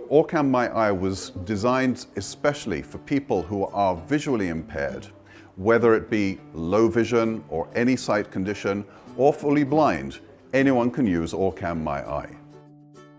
OrCam MyEye was designed especially for people who are visually impaired, whether it be low vision or any sight condition or fully blind. Anyone can use OrCam MyEye.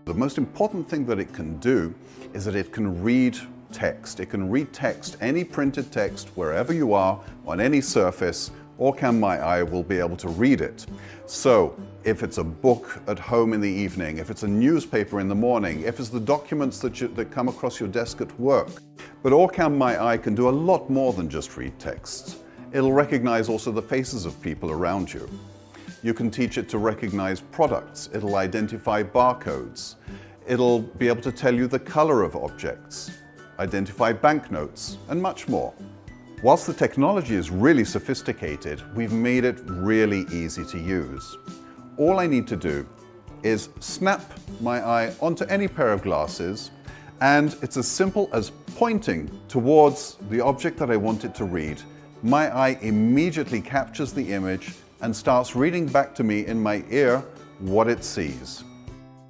The most important thing that it can do is that it can read text. It can read text, any printed text, wherever you are, on any surface. OrCam MyEye will be able to read it. So if it's a book at home in the evening, if it's a newspaper in the morning, if it's the documents that come across your desk at work. But OrCam MyEye can do a lot more than just read text. It'll recognize also the faces of people around you. You can teach it to recognize products. It'll identify barcodes. It'll be able to tell you the color of objects, identify banknotes, and much more. Whilst the technology is really sophisticated, we've made it really easy to use. All I need to do is snap my eye onto any pair of glasses, and it's as simple as pointing towards the object that I want it to read. My eye immediately captures the image and starts reading back to me in my ear what it sees.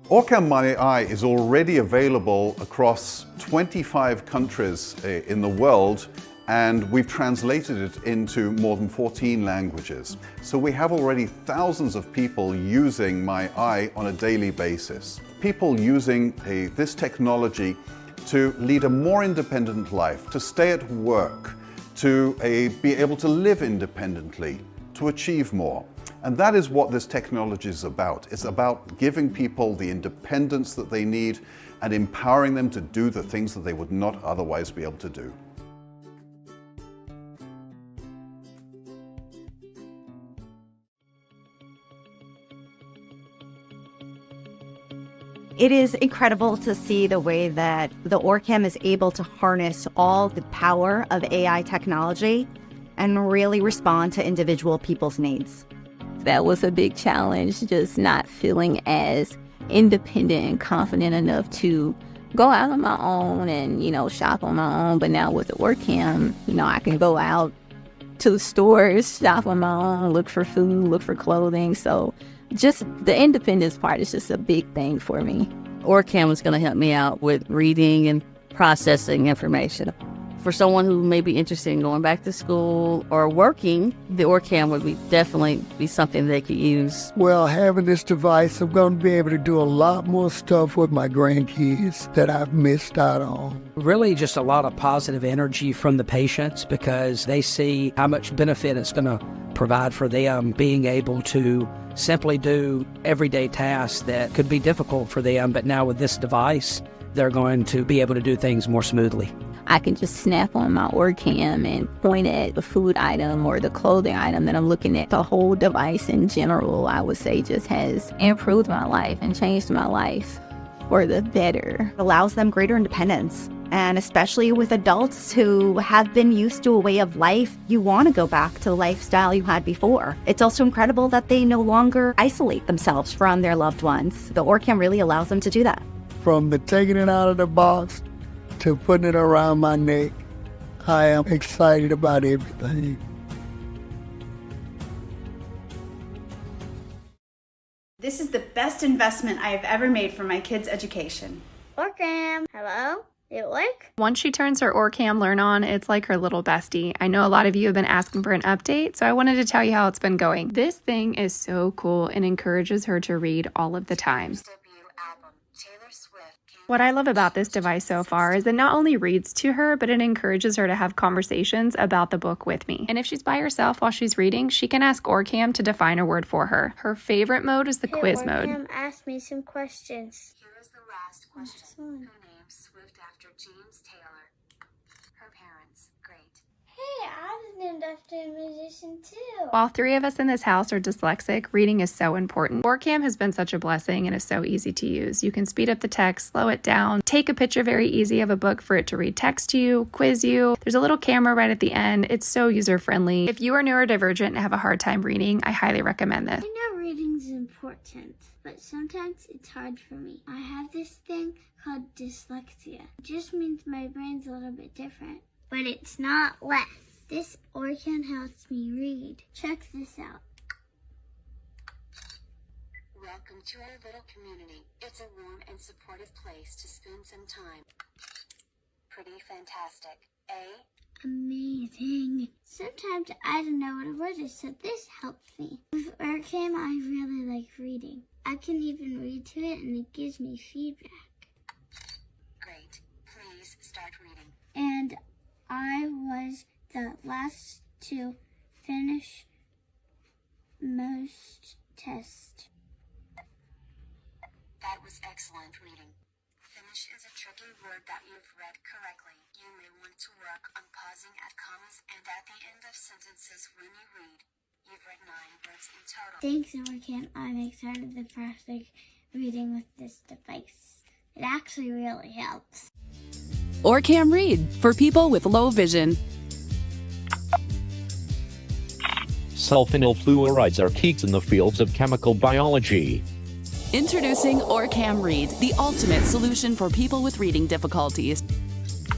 OrCam MyEye is already available across 25 countries in the world, and we've translated it into more than 14 languages. So we have already thousands of people using MyEye on a daily basis. People using this technology to lead a more independent life, to stay at work, to be able to live independently, to achieve more. And that is what this technology is about. It's about giving people the independence that they need and empowering them to do the things that they would not otherwise be able to do. It is incredible to see the way that the OrCam is able to harness all the power of AI technology and really respond to individual people's needs. That was a big challenge, just not feeling as independent and confident enough to go out on my own and, shop on my own. But now with the OrCam, I can go out to the stores, shop on my own, look for food, look for clothing. So just the independence part is just a big thing for me. OrCam is going to help me out with reading and processing information. For someone who may be interested in going back to school or working, the OrCam would definitely be something they could use. Well, having this device, I'm going to be able to do a lot more stuff with my grandkids that I've missed out on. Really just a lot of positive energy from the patients because they see how much benefit it's going to provide for them, being able to simply do everyday tasks that could be difficult for them, but now with this device, they're going to be able to do things more smoothly. I can just snap on my OrCam and point at the food item or the clothing item that I'm looking at. The whole device in general, I would say, just has improved my life and changed my life for the better. It allows them greater independence. And especially with adults who have been used to a way of life, you want to go back to the lifestyle you had before. It's also incredible that they no longer isolate themselves from their loved ones. The OrCam really allows them to do that. From the taking it out of the box to putting it around my neck, I am excited about everything. This is the best investment I have ever made for my kids' education. OrCam, hello? Did it work? Once she turns her OrCam Learn on, it's like her little bestie. I know a lot of you have been asking for an update, so I wanted to tell you how it's been going. This thing is so cool and encourages her to read all of the time. What I love about this device so far is it not only reads to her, but it encourages her to have conversations about the book with me. And if she's by herself while she's reading, she can ask OrCam to define a word for her. Her favorite mode is the quiz mode. OrCam, ask me some questions. Here is the last question. Who named Swift after James Taylor? Her parents. Great. Hey, I was named after a musician too. While 3 of us in this house are dyslexic, reading is so important. OrCam has been such a blessing and is so easy to use. You can speed up the text, slow it down, take a picture very easy of a book for it to read text to you, quiz you. There's a little camera right at the end. It's so user-friendly. If you are neurodivergent and have a hard time reading, I highly recommend this. I know reading's important, but sometimes it's hard for me. I have this thing called dyslexia. It just means my brain's a little bit different, but it's not less. This OrCam helps me read. Check this out. Welcome Welcome to our little community. It's a warm and supportive place to spend some time. Pretty fantastic, eh? Amazing. Sometimes I don't know what a word is, so this helps me. With OrCam, I really like reading. I can even read to it and it gives me feedback. Great. Please start reading. And I was the last to finish most tests. That was excellent reading. Finish is a tricky word that you've read correctly. You may want to work on pausing at commas and at the end of sentences when you read. You've read 9 words in total. Thanks, OrCam. I'm excited to practice reading with this device. It actually really helps. OrCam Read for people with low vision. Sulfonyl fluorides are key in the fields of chemical biology. Introducing OrCam Read, the ultimate solution for people with reading difficulties.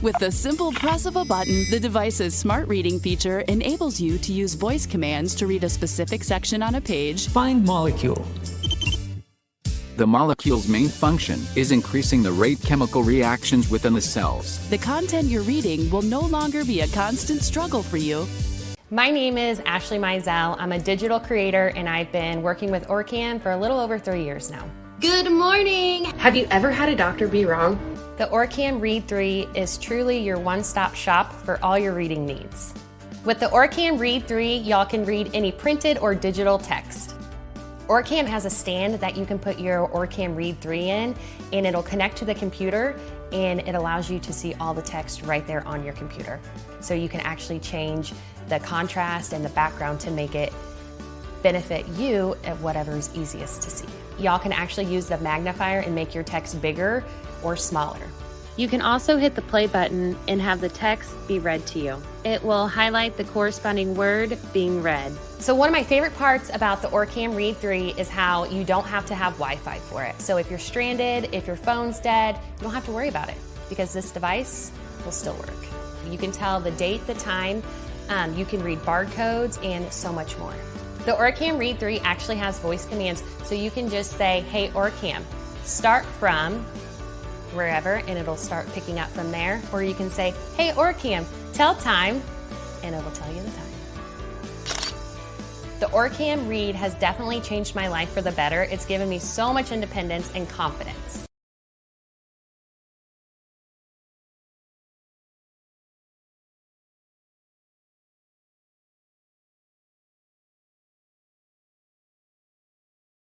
With the simple press of a button, the device's smart reading feature enables you to use voice commands to read a specific section on a page. Find molecule. The molecule's main function is increasing the rate chemical reactions within the cells. The content you're reading will no longer be a constant struggle for you. My name is Ashley Mizell. I'm a digital creator and I've been working with OrCam for a little over 3 years now. Good morning! Have you ever had a doctor be wrong? The OrCam Read 3 is truly your one-stop shop for all your reading needs. With the OrCam Read 3, y'all can read any printed or digital text. OrCam has a stand that you can put your OrCam Read 3 in, and it'll connect to the computer, and it allows you to see all the text right there on your computer. So you can actually change the contrast and the background to make it benefit you at whatever's easiest to see. Y'all can actually use the magnifier and make your text bigger or smaller. You can also hit the play button and have the text be read to you. It will highlight the corresponding word being read. So one of my favorite parts about the OrCam Read 3 is how you don't have to have Wi-Fi for it. So if you're stranded, if your phone's dead, you don't have to worry about it because this device will still work. You can tell the date, the time, you can read barcodes and so much more. The OrCam Read 3 actually has voice commands, so you can just say, hey OrCam, start from wherever, and it'll start picking up from there. Or you can say, hey OrCam, tell time, and it'll tell you the time. The OrCam Read has definitely changed my life for the better. It's given me so much independence and confidence.